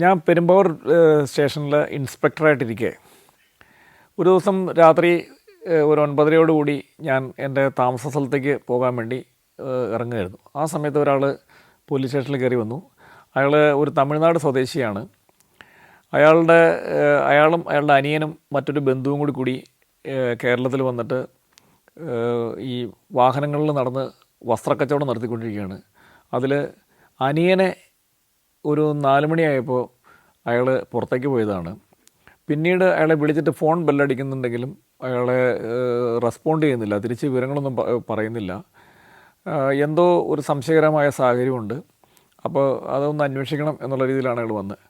ഞാൻ പെരുമ്പാവൂർ സ്റ്റേഷനിൽ ഇൻസ്പെക്ടറായിട്ടിരിക്കെ ഒരു ദിവസം രാത്രി ഒരു 9:30 ഞാൻ എൻ്റെ താമസ സ്ഥലത്തേക്ക് പോകാൻ വേണ്ടി ഇറങ്ങുകയായിരുന്നു. ആ സമയത്ത് ഒരാൾ പോലീസ് സ്റ്റേഷനിൽ കയറി വന്നു. അയാൾ ഒരു തമിഴ്നാട് സ്വദേശിയാണ്. അയാളും അയാളുടെ അനിയനും മറ്റൊരു ബന്ധുവും കൂടി കേരളത്തിൽ വന്നിട്ട് ഈ വാഹനങ്ങളിൽ നടന്ന് വസ്ത്രക്കച്ചവടം നടത്തിക്കൊണ്ടിരിക്കുകയാണ്. അതിൽ അനിയനെ ഒരു 4 മണിയായപ്പോൾ അയാൾ പുറത്തേക്ക് പോയതാണ്. പിന്നീട് അയാളെ വിളിച്ചിട്ട് ഫോൺ ബെല്ലടിക്കുന്നുണ്ടെങ്കിലും അയാളെ റെസ്പോണ്ട് ചെയ്യുന്നില്ല, തിരിച്ച് വിവരങ്ങളൊന്നും പറയുന്നില്ല. എന്തോ ഒരു സംശയകരമായ സാഹചര്യമുണ്ട്. അപ്പോൾ അതൊന്ന് അന്വേഷിക്കണം എന്നുള്ള രീതിയിലാണ് അയാൾ വന്നത്.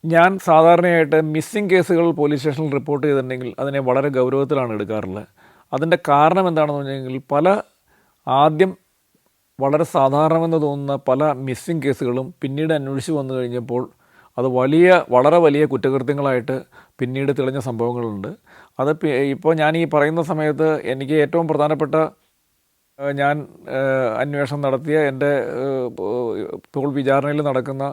ഞാൻ സാധാരണയായിട്ട് മിസ്സിംഗ് കേസുകൾ പോലീസ് സ്റ്റേഷനിൽ റിപ്പോർട്ട് ചെയ്തിട്ടുണ്ടെങ്കിൽ അതിനെ വളരെ ഗൗരവത്തിലാണ് എടുക്കാറുള്ളത്. അതിൻ്റെ കാരണം എന്താണെന്ന് പറഞ്ഞെങ്കിൽ ആദ്യം വളരെ സാധാരണമെന്ന് തോന്നുന്ന പല മിസ്സിംഗ് കേസുകളും പിന്നീട് അന്വേഷിച്ച് വന്നു കഴിഞ്ഞപ്പോൾ അത് വളരെ വലിയ കുറ്റകൃത്യങ്ങളായിട്ട് പിന്നീട് തെളിഞ്ഞ സംഭവങ്ങളുണ്ട്. അത് ഇപ്പോൾ ഞാൻ ഈ പറയുന്ന സമയത്ത് എനിക്ക് ഏറ്റവും പ്രധാനപ്പെട്ട ഞാൻ അന്വേഷണം നടത്തിയ എൻ്റെ ഇപ്പോൾ വിചാരണയിൽ നടക്കുന്ന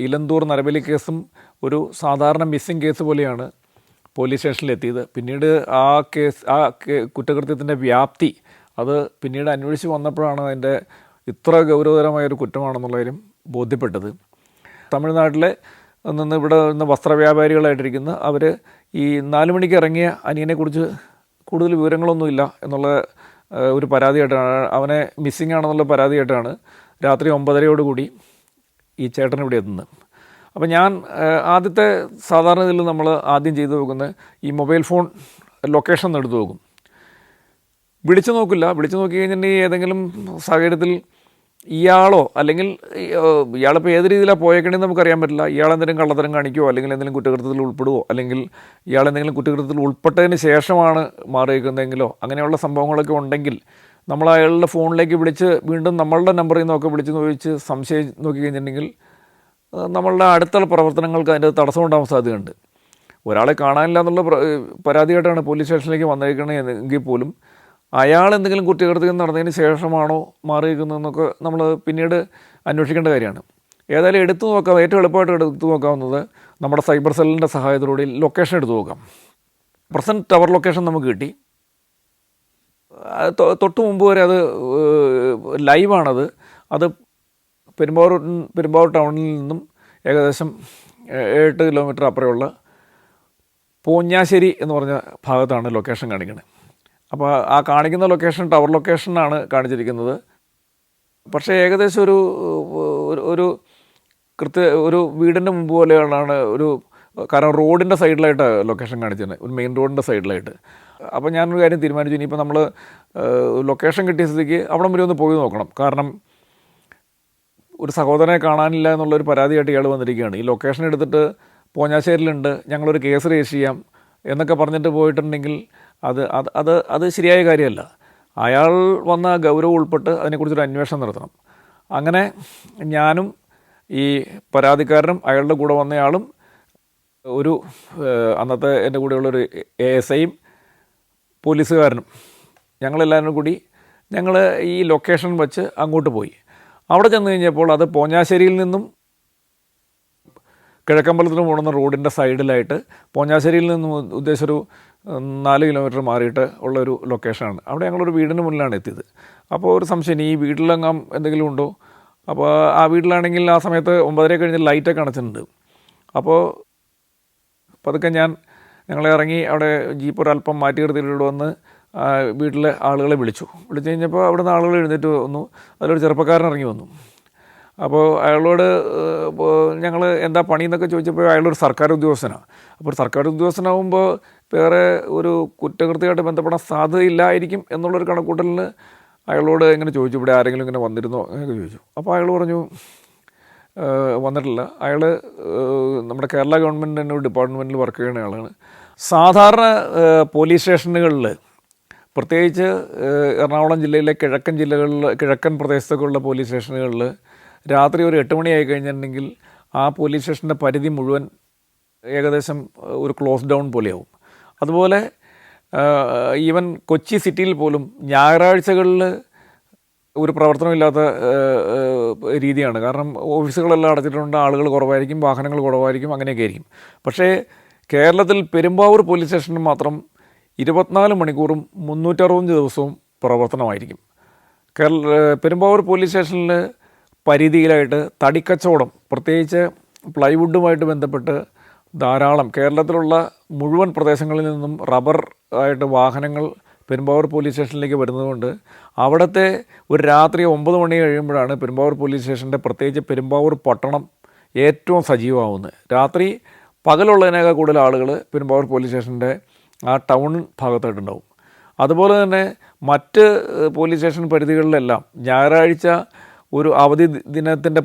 ഇലന്തൂർ നരബലി കേസും ഒരു സാധാരണ മിസ്സിംഗ് കേസ് പോലെയാണ് പോലീസ് സ്റ്റേഷനിലെത്തിയത്. പിന്നീട് ആ കുറ്റകൃത്യത്തിൻ്റെ വ്യാപ്തി അത് പിന്നീട് അന്വേഷിച്ച് വന്നപ്പോഴാണ് അതിൻ്റെ ഇത്ര ഗൗരവതരമായൊരു കുറ്റമാണെന്നുള്ള കാര്യം ബോധ്യപ്പെട്ടത്. തമിഴ്നാട്ടിലെ ഇവിടെ നിന്ന് വസ്ത്രവ്യാപാരികളായിട്ടിരിക്കുന്ന അവർ ഈ 4 മണിക്ക് ഇറങ്ങിയ അനിയനെക്കുറിച്ച് കൂടുതൽ വിവരങ്ങളൊന്നുമില്ല എന്നുള്ള ഒരു പരാതിയായിട്ടാണ്, അവനെ മിസ്സിംഗ് ആണെന്നുള്ള പരാതിയായിട്ടാണ് രാത്രി 9:30 ഈ ചേട്ടൻ ഇവിടെ എത്തുന്നത്. അപ്പോൾ ഞാൻ ആദ്യത്തെ സാധാരണ ഇതിൽ നമ്മൾ ആദ്യം ചെയ്തു നോക്കുന്നത് ഈ മൊബൈൽ ഫോൺ ലൊക്കേഷൻ എടുത്ത് നോക്കും. വിളിച്ചു നോക്കി കഴിഞ്ഞിട്ടുണ്ടെങ്കിൽ ഏതെങ്കിലും സാഹചര്യത്തിൽ ഇയാളോ അല്ലെങ്കിൽ ഇയാളിപ്പോൾ ഏത് രീതിയിലാണ് പോയേക്കണമെന്ന് നമുക്കറിയാൻ പറ്റില്ല. ഇയാളെന്തെങ്കിലും കള്ളത്തരം കാണിക്കുമോ അല്ലെങ്കിൽ എന്തെങ്കിലും കുറ്റകൃത്യത്തിൽ ഉൾപ്പെടുമോ അല്ലെങ്കിൽ ഇയാളെന്തെങ്കിലും കുറ്റകൃത്യത്തിൽ ഉൾപ്പെട്ടതിന് ശേഷമാണ് മാറിയിരിക്കുന്നതെങ്കിലോ അങ്ങനെയുള്ള സംഭവങ്ങളൊക്കെ ഉണ്ടെങ്കിൽ നമ്മൾ അയാളുടെ ഫോണിലേക്ക് വിളിച്ച് വീണ്ടും നമ്മളുടെ നമ്പറിൽ നിന്നൊക്കെ വിളിച്ച് ചോദിച്ച് സംശയം നോക്കി കഴിഞ്ഞിട്ടുണ്ടെങ്കിൽ നമ്മളുടെ അടുത്തുള്ള പ്രവർത്തനങ്ങൾക്ക് അതിൻ്റെ തടസ്സമുണ്ടാകാൻ സാധ്യതയുണ്ട്. ഒരാളെ കാണാനില്ല എന്നുള്ള പരാതിയായിട്ടാണ് പോലീസ് സ്റ്റേഷനിലേക്ക് വന്നിരിക്കണമെങ്കിൽ പോലും അയാൾ എന്തെങ്കിലും കുറ്റകൃത്യം നടന്നതിന് ശേഷമാണോ മാറിയിരിക്കുന്നതെന്നൊക്കെ നമ്മൾ പിന്നീട് അന്വേഷിക്കേണ്ട കാര്യമാണ്. ഏതായാലും ഏറ്റവും എളുപ്പമായിട്ട് എടുത്തു നോക്കാവുന്നത് നമ്മുടെ സൈബർ സെല്ലിൻ്റെ സഹായത്തോടെ ലൊക്കേഷൻ എടുത്തു നോക്കാം. പ്രസൻറ്റ് ടവർ ലൊക്കേഷൻ നമുക്ക് കിട്ടി. തൊട്ട് മുമ്പ് വരെ അത് ലൈവാണത്. അത് പെരുമ്പാവൂർ ടൗണിൽ നിന്നും ഏകദേശം 8 കിലോമീറ്റർ അപ്പുറമുള്ള പോഞ്ഞാശ്ശേരി എന്ന് പറഞ്ഞ ഭാഗത്താണ് ലൊക്കേഷൻ കാണിക്കുന്നത്. അപ്പോൾ ആ കാണിക്കുന്ന ലൊക്കേഷൻ ടവർ ലൊക്കേഷനാണ് കാണിച്ചിരിക്കുന്നത്. പക്ഷേ ഏകദേശം ഒരു വീടിൻ്റെ മുമ്പ് പോലെയാണ് കാരണം റോഡിൻ്റെ സൈഡിലായിട്ട് ലൊക്കേഷൻ കാണിച്ചിരുന്നത്, ഒരു മെയിൻ റോഡിൻ്റെ സൈഡിലായിട്ട്. അപ്പോൾ ഞാനൊരു കാര്യം തീരുമാനിച്ചു, ഇനിയിപ്പോൾ നമ്മൾ ലൊക്കേഷൻ കിട്ടിയ സ്ഥിതിക്ക് അവിടെ വരെ ഒന്ന് പോയി നോക്കണം. കാരണം ഒരു സഹോദരനെ കാണാനില്ല എന്നുള്ളൊരു പരാതിയായിട്ട് ഇയാൾ വന്നിരിക്കുകയാണ്. ഈ ലൊക്കേഷൻ എടുത്തിട്ട് പോഞ്ഞാശ്ശേരിയിലുണ്ട്, ഞങ്ങളൊരു കേസ് രജിസ്റ്റർ ചെയ്യാം എന്നൊക്കെ പറഞ്ഞിട്ട് പോയിട്ടുണ്ടെങ്കിൽ അത് ശരിയായ കാര്യമല്ല. അയാൾ വന്ന ഗൗരവം ഉൾപ്പെട്ട് അതിനെക്കുറിച്ചൊരു അന്വേഷണം നടത്തണം. അങ്ങനെ ഞാനും ഈ പരാതിക്കാരനും അയാളുടെ കൂടെ വന്നയാളും അന്നത്തെ എൻ്റെ കൂടെയുള്ളൊരു ASIയും പോലീസുകാരനും ഞങ്ങളെല്ലാവരും കൂടി ഈ ലൊക്കേഷൻ വെച്ച് അങ്ങോട്ട് പോയി. അവിടെ ചെന്ന് കഴിഞ്ഞപ്പോൾ അത് പോഞ്ഞാശ്ശേരിയിൽ നിന്നും കിഴക്കമ്പലത്തിന് പോകുന്ന റോഡിൻ്റെ സൈഡിലായിട്ട് പോഞ്ഞാശ്ശേരിയിൽ നിന്നും ഉദ്ദേശിച്ചൊരു 4 കിലോമീറ്റർ മാറിയിട്ട് ഉള്ളൊരു ലൊക്കേഷനാണ്. അവിടെ ഞങ്ങളൊരു വീടിന് മുന്നിലാണ് എത്തിയത്. അപ്പോൾ ഒരു സംശയം, ഈ വീട്ടിലെങ്ങാം എന്തെങ്കിലും ഉണ്ടോ? അപ്പോൾ ആ വീട്ടിലാണെങ്കിൽ ആ സമയത്ത് 9:30 കഴിഞ്ഞ് ലൈറ്റൊക്കെ അണച്ചിട്ടുണ്ട്. അപ്പോൾ പതുക്കെ ഞങ്ങളെ ഇറങ്ങി അവിടെ ജീപ്പ് ഒരല്പം മാറ്റി നിർത്തിയിട്ട് വന്ന് വീട്ടിലെ ആളുകളെ വിളിച്ചു കഴിഞ്ഞപ്പോൾ അവിടെ നിന്ന് ആളുകൾ എഴുന്നേറ്റ് വന്നു. അതിലൊരു ചെറുപ്പക്കാരൻ ഇറങ്ങി വന്നു. അപ്പോൾ അയാളോട് ഞങ്ങൾ എന്താ പണി എന്നൊക്കെ ചോദിച്ചപ്പോൾ അയാളൊരു സർക്കാർ ഉദ്യോഗസ്ഥനാണ്. അപ്പോൾ സർക്കാർ ഉദ്യോഗസ്ഥനാകുമ്പോൾ വേറെ ഒരു കുറ്റകൃത്യമായിട്ട് ബന്ധപ്പെടാൻ സാധ്യതയില്ലായിരിക്കും എന്നുള്ളൊരു കണക്കൂട്ടലിന് അയാളോട് ഇങ്ങനെ ചോദിച്ചു, ഇവിടെ ആരെങ്കിലും ഇങ്ങനെ വന്നിരുന്നോ എന്നൊക്കെ ചോദിച്ചു. അപ്പോൾ അയാൾ പറഞ്ഞു വന്നിട്ടില്ല. അയാൾ നമ്മുടെ കേരള ഗവൺമെൻറ്റിൻ്റെ ഒരു ഡിപ്പാർട്ട്മെൻറ്റിൽ വർക്ക് ചെയ്യുന്ന ആളാണ്. സാധാരണ പോലീസ് സ്റ്റേഷനുകളിൽ പ്രത്യേകിച്ച് എറണാകുളം ജില്ലയിലെ കിഴക്കൻ പ്രദേശത്തൊക്കെയുള്ള പോലീസ് സ്റ്റേഷനുകളിൽ രാത്രി ഒരു 8 മണിയായി കഴിഞ്ഞിട്ടുണ്ടെങ്കിൽ ആ പോലീസ് സ്റ്റേഷൻ്റെ പരിധി മുഴുവൻ ഏകദേശം ഒരു ക്ലോസ് ഡൗൺ പോലെയാവും. അതുപോലെ ഈവൻ കൊച്ചി സിറ്റിയിൽ പോലും ഞായറാഴ്ചകളിൽ ഒരു പ്രവർത്തനമില്ലാത്ത രീതിയാണ്. കാരണം ഓഫീസുകളെല്ലാം അടച്ചിട്ടുണ്ട്, ആളുകൾ കുറവായിരിക്കും, വാഹനങ്ങൾ കുറവായിരിക്കും, അങ്ങനെയൊക്കെ ആയിരിക്കും. പക്ഷേ കേരളത്തിൽ പെരുമ്പാവൂർ പോലീസ് സ്റ്റേഷനിൽ മാത്രം 24 മണിക്കൂറും 365 ദിവസവും പ്രവർത്തനമായിരിക്കും. പെരുമ്പാവൂർ പോലീസ് സ്റ്റേഷനിൽ പരിധിയിലായിട്ട് തടിക്കച്ചവടം, പ്രത്യേകിച്ച് പ്ലൈവുഡുമായിട്ട് ബന്ധപ്പെട്ട് ധാരാളം കേരളത്തിലുള്ള മുഴുവൻ പ്രദേശങ്ങളിൽ നിന്നും റബ്ബർ ആയിട്ട് വാഹനങ്ങൾ പെരുമ്പാവൂർ പോലീസ് സ്റ്റേഷനിലേക്ക് വരുന്നതുകൊണ്ട് അവിടുത്തെ ഒരു രാത്രി 9 മണി കഴിയുമ്പോഴാണ് പെരുമ്പാവൂർ പോലീസ് സ്റ്റേഷൻ്റെ, പ്രത്യേകിച്ച് പെരുമ്പാവൂർ പട്ടണം ഏറ്റവും സജീവമാവുന്നത്. രാത്രി പകലുള്ളതിനേക്കാൾ കൂടുതൽ ആളുകൾ പെരുമ്പാവൂർ പോലീസ് സ്റ്റേഷൻ്റെ ആ ടൗൺ ഭാഗത്തായിട്ടുണ്ടാവും. അതുപോലെ തന്നെ മറ്റ് പോലീസ് സ്റ്റേഷൻ പരിധികളിലെല്ലാം ഞായറാഴ്ച ഒരു അവധി ദിനത്തിൻ്റെ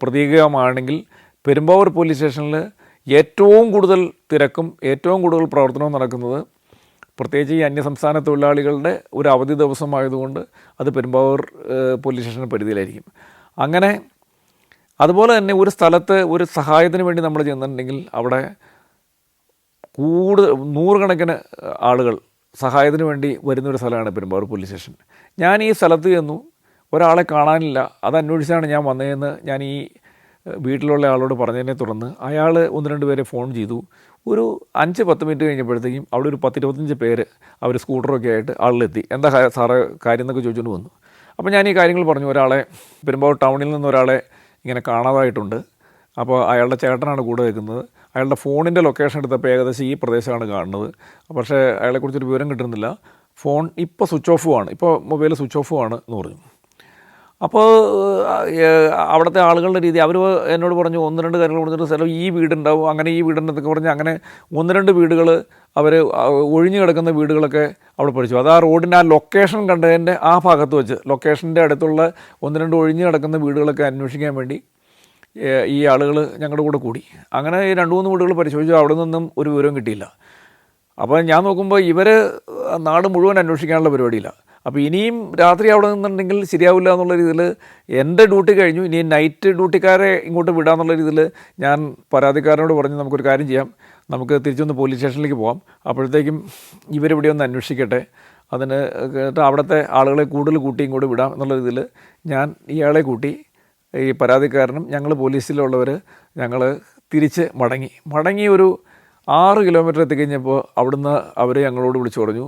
പ്രതീകമാണെങ്കിൽ പെരുമ്പാവൂർ പോലീസ് സ്റ്റേഷനിൽ ഏറ്റവും കൂടുതൽ തിരക്കും ഏറ്റവും കൂടുതൽ പ്രവർത്തനവും നടക്കുന്നത് പ്രത്യേകിച്ച് ഈ അന്യസംസ്ഥാന തൊഴിലാളികളുടെ ഒരു അവധി ദിവസമായതുകൊണ്ട് അത് പെരുമ്പാവൂർ പോലീസ് സ്റ്റേഷൻ പരിധിയിലായിരിക്കും. അങ്ങനെ അതുപോലെ തന്നെ ഒരു സ്ഥലത്ത് ഒരു സഹായത്തിന് വേണ്ടി നമ്മൾ ചെന്നിട്ടുണ്ടെങ്കിൽ അവിടെ നൂറുകണക്കിന് ആളുകൾ സഹായത്തിന് വേണ്ടി വരുന്നൊരു സ്ഥലമാണ് പെരുമ്പാവൂർ പോലീസ് സ്റ്റേഷൻ. ഞാൻ ഈ സ്ഥലത്ത് ചെന്നു, ഒരാളെ കാണാനില്ല, അത് അന്വേഷിച്ചാണ് ഞാൻ വന്നതെന്ന് ഞാൻ ഈ വീട്ടിലുള്ള ആളോട് പറഞ്ഞതിനെ തുടർന്ന് അയാൾ 1-2 പേരെ ഫോൺ ചെയ്തു. ഒരു 5-10 മിനിറ്റ് കഴിഞ്ഞപ്പോഴത്തേക്കും അവിടെ ഒരു 10-25 പേര് അവർ സ്കൂട്ടറൊക്കെ ആയിട്ട് ആളിലെത്തി. എന്താ സാറേ കാര്യം എന്നൊക്കെ ചോദിച്ചുകൊണ്ട് വന്നു. അപ്പോൾ ഞാൻ ഈ കാര്യങ്ങൾ പറഞ്ഞു. ഒരാളെ പെരുമ്പാവൂർ ടൗണിൽ നിന്ന് ഒരാളെ ഇങ്ങനെ കാണാതായിട്ടുണ്ട്. അപ്പോൾ അയാളുടെ ചേട്ടനാണ് കൂടെ നിൽക്കുന്നത്. അയാളുടെ ഫോണിൻ്റെ ലൊക്കേഷൻ എടുത്തപ്പോൾ ഏകദേശം ഈ പ്രദേശമാണ് കാണുന്നത്. പക്ഷേ അയാളെക്കുറിച്ചൊരു വിവരം കിട്ടുന്നില്ല. ഫോൺ ഇപ്പോൾ സ്വിച്ച് ഓഫുമാണ്, ഇപ്പോൾ മൊബൈൽ സ്വിച്ച് ഓഫുമാണ് എന്ന് പറഞ്ഞു. അപ്പോൾ അവിടുത്തെ ആളുകളുടെ രീതി, അവർ എന്നോട് പറഞ്ഞു 1-2 കാര്യങ്ങൾ കൊടുത്തിട്ട് സ്ഥലം ഈ വീടുണ്ടാവും, അങ്ങനെ ഈ വീടുണ്ടെന്നൊക്കെ പറഞ്ഞ് അങ്ങനെ 1-2 വീടുകൾ അവർ ഒഴിഞ്ഞു കിടക്കുന്ന വീടുകളൊക്കെ അവിടെ പഠിച്ചു. അത് ആ റോഡിൻ്റെ ആ ലൊക്കേഷൻ കണ്ടതിൻ്റെ ആ ഭാഗത്ത് വെച്ച് ലൊക്കേഷൻ്റെ അടുത്തുള്ള 1-2 ഒഴിഞ്ഞു കിടക്കുന്ന വീടുകളൊക്കെ അന്വേഷിക്കാൻ വേണ്ടി ഈ ആളുകൾ ഞങ്ങളുടെ കൂടെ കൂടി. അങ്ങനെ 2-3 വീടുകൾ പരിശോധിച്ചു. അവിടെ നിന്നും ഒരു വിവരവും കിട്ടിയില്ല. അപ്പോൾ ഞാൻ നോക്കുമ്പോൾ ഇവർ നാട് മുഴുവൻ അന്വേഷിക്കാനുള്ള പരിപാടിയില്ല. അപ്പോൾ ഇനിയും രാത്രി അവിടെ നിന്നുണ്ടെങ്കിൽ ശരിയാവില്ല എന്നുള്ള രീതിയിൽ എൻ്റെ ഡ്യൂട്ടി കഴിഞ്ഞു, ഇനി നൈറ്റ് ഡ്യൂട്ടിക്കാരെ ഇങ്ങോട്ട് വിടാമെന്നുള്ള രീതിയിൽ ഞാൻ പരാതിക്കാരനോട് പറഞ്ഞു, നമുക്കൊരു കാര്യം ചെയ്യാം, നമുക്ക് തിരിച്ചൊന്ന് പോലീസ് സ്റ്റേഷനിലേക്ക് പോകാം, അപ്പോഴത്തേക്കും ഇവരിവിടെ ഒന്ന് അന്വേഷിക്കട്ടെ, അതിന് അവിടുത്തെ ആളുകളെ കൂടുതൽ കൂട്ടി ഇങ്ങോട്ട് വിടാം എന്നുള്ള രീതിയിൽ ഞാൻ ഇയാളെ കൂട്ടി, ഈ പരാതിക്കാരനും ഞങ്ങൾ പോലീസിലുള്ളവർ ഞങ്ങൾ തിരിച്ച് മടങ്ങി ഒരു 6 കിലോമീറ്റർ എത്തിക്കഴിഞ്ഞപ്പോൾ അവിടുന്ന് അവർ ഞങ്ങളോട് വിളിച്ചു പറഞ്ഞു,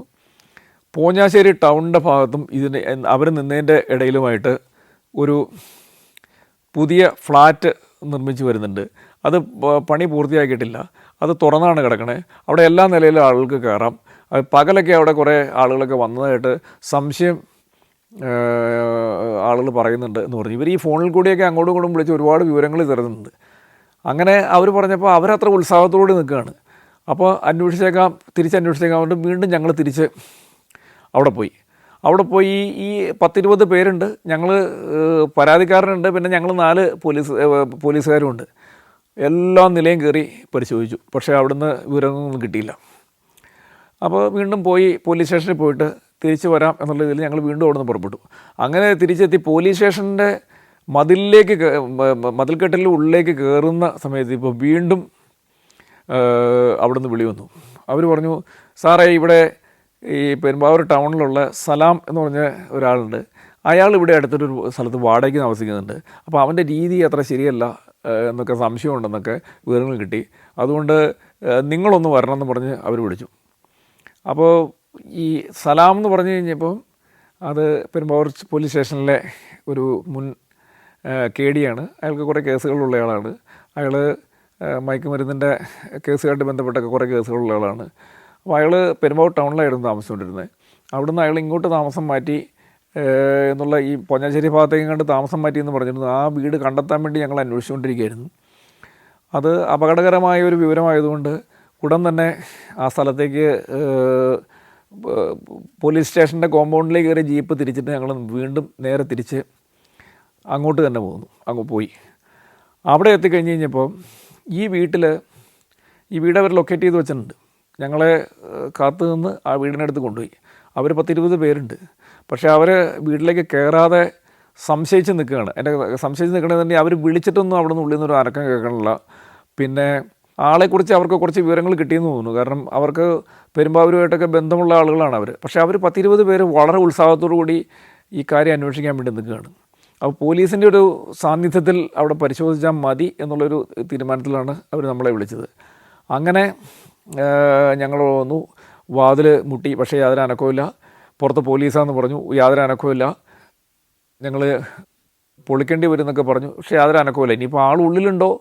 പോഞ്ഞാശ്ശേരി ടൗണിൻ്റെ ഭാഗത്തും ഇതിന് അവർ നിന്നതിൻ്റെ ഇടയിലുമായിട്ട് ഒരു പുതിയ ഫ്ലാറ്റ് നിർമ്മിച്ച് വരുന്നുണ്ട്. അത് പണി പൂർത്തിയാക്കിയിട്ടില്ല, അത് തുറന്നാണ് കിടക്കണേ, അവിടെ എല്ലാ നിലയിലും ആളുകൾക്ക് കയറാം, പകലൊക്കെ അവിടെ കുറേ ആളുകളൊക്കെ വന്നതായിട്ട് സംശയം ആളുകൾ പറയുന്നുണ്ട് എന്ന് പറഞ്ഞു. ഇവർ ഈ ഫോണിൽ കൂടിയൊക്കെ അങ്ങോട്ടും ഇങ്ങോട്ടും വിളിച്ച് ഒരുപാട് വിവരങ്ങൾ തരുന്നുണ്ട്. അങ്ങനെ അവർ പറഞ്ഞപ്പോൾ അവരത്ര ഉത്സാഹത്തോടെ നിൽക്കുകയാണ്. അപ്പോൾ തിരിച്ചന്വേഷിച്ചേക്കാം കൊണ്ട് വീണ്ടും ഞങ്ങൾ തിരിച്ച് അവിടെ പോയി ഈ 10-20 പേരുണ്ട്. ഞങ്ങൾ പരാതിക്കാരനുണ്ട്, പിന്നെ ഞങ്ങൾ 4 പോലീസുകാരുമുണ്ട്. എല്ലാ നിലയും കയറി പരിശോധിച്ചു. പക്ഷേ അവിടുന്ന് വിവരങ്ങളൊന്നും കിട്ടിയില്ല. അപ്പോൾ വീണ്ടും പോലീസ് സ്റ്റേഷനിൽ പോയിട്ട് തിരിച്ച് വരാം എന്നുള്ള രീതിയിൽ ഞങ്ങൾ വീണ്ടും അവിടെ നിന്ന് പുറപ്പെട്ടു. അങ്ങനെ തിരിച്ചെത്തി പോലീസ് സ്റ്റേഷൻ്റെ മതിൽക്കെട്ടിൽ ഉള്ളിലേക്ക് കയറുന്ന സമയത്ത് ഇപ്പോൾ വീണ്ടും അവിടെ നിന്ന് വിളി വന്നു. അവർ പറഞ്ഞു, സാറേ ഇവിടെ ഈ പെരുമ്പാവൂർ ടൗണിലുള്ള സലാം എന്ന് പറഞ്ഞ ഒരാളുണ്ട്, അയാൾ ഇവിടെ അടുത്തൊരു സ്ഥലത്ത് വാടകയ്ക്ക് താമസിക്കുന്നുണ്ട്, അപ്പോൾ അവൻ്റെ രീതി അത്ര ശരിയല്ല എന്നൊക്കെ സംശയമുണ്ടെന്നൊക്കെ വിവരങ്ങൾ കിട്ടി, അതുകൊണ്ട് നിങ്ങളൊന്ന് വരണമെന്ന് പറഞ്ഞ് അവർ വിളിച്ചു. അപ്പോൾ ഈ സലാം എന്ന് പറഞ്ഞു കഴിഞ്ഞപ്പോൾ അത് പെരുമ്പാവൂർ പോലീസ് സ്റ്റേഷനിലെ ഒരു മുൻ KD-യാണ്. അയാൾക്ക് കുറേ കേസുകളുള്ള ആളാണ്. അയാൾ മയക്കുമരുന്നിൻ്റെ കേസുമായിട്ട് ബന്ധപ്പെട്ടൊക്കെ കുറേ കേസുകളുള്ള ആളാണ്. അപ്പോൾ അയാൾ പെരുമ്പാവൂർ ടൗണിലായിരുന്നു താമസിച്ചുകൊണ്ടിരുന്നത്. അവിടുന്ന് അയാൾ ഇങ്ങോട്ട് താമസം മാറ്റി എന്നുള്ള ഈ പൊഞ്ഞാശ്ശേരി ഭാഗത്തേക്കും കണ്ട് താമസം മാറ്റി എന്ന് പറഞ്ഞിരുന്നു. ആ വീട് കണ്ടെത്താൻ വേണ്ടി ഞങ്ങൾ അന്വേഷിച്ചുകൊണ്ടിരിക്കുകയായിരുന്നു. അത് അപകടകരമായ ഒരു വിവരമായതുകൊണ്ട് ഉടൻ തന്നെ ആ സ്ഥലത്തേക്ക് പോലീസ് സ്റ്റേഷൻ്റെ കോമ്പൗണ്ടിലേക്ക് കയറി ജീപ്പ് തിരിച്ചിട്ട് ഞങ്ങൾ വീണ്ടും നേരെ തിരിച്ച് അങ്ങോട്ട് തന്നെ പോയി. അവിടെ എത്തിക്കഴിഞ്ഞ് കഴിഞ്ഞപ്പോൾ ഈ വീട് അവർ ലൊക്കേറ്റ് ചെയ്ത് വെച്ചിട്ടുണ്ട്. ഞങ്ങളെ കാത്തു നിന്ന് ആ വീടിനടുത്ത് കൊണ്ടുപോയി. അവർ 10-20 പേരുണ്ട്. പക്ഷേ അവർ വീട്ടിലേക്ക് കയറാതെ സംശയിച്ച് നിൽക്കുകയാണ്. സംശയിച്ച് നിൽക്കണമെന്നുണ്ടെങ്കിൽ അവർ വിളിച്ചിട്ടൊന്നും അവിടെ നിന്ന് ഉള്ളിൽ നിന്നൊരു അനക്കം കേൾക്കണില്ല. പിന്നെ ആളെക്കുറിച്ച് അവർക്ക് കുറച്ച് വിവരങ്ങൾ കിട്ടിയെന്ന് തോന്നുന്നു. കാരണം അവർക്ക് പെരുമ്പാവൂരുമായിട്ടൊക്കെ ബന്ധമുള്ള ആളുകളാണ് അവർ. പക്ഷേ അവർ 10-20 പേര് വളരെ ഉത്സാഹത്തോടു കൂടി ഈ കാര്യം അന്വേഷിക്കാൻ വേണ്ടി നിൽക്കുകയാണ്. അപ്പോൾ പോലീസിൻ്റെ ഒരു സാന്നിധ്യത്തിൽ അവിടെ പരിശോധിച്ചാൽ മതി എന്നുള്ളൊരു തീരുമാനത്തിലാണ് അവർ നമ്മളെ വിളിച്ചത്. അങ്ങനെ ഞങ്ങൾ വന്നു, വാതിൽ മുട്ടി, പക്ഷേ യാതൊരു അനക്കവുമില്ല. പുറത്ത് പോലീസാന്ന് പറഞ്ഞു, യാതൊരു അനക്കവുമില്ല. ഞങ്ങൾ പൊളിക്കേണ്ടി വരും എന്നൊക്കെ പറഞ്ഞു, പക്ഷേ യാതൊരു അനക്കവുമില്ല. ഇനിയിപ്പോൾ ആളുള്ളിലുണ്ടോ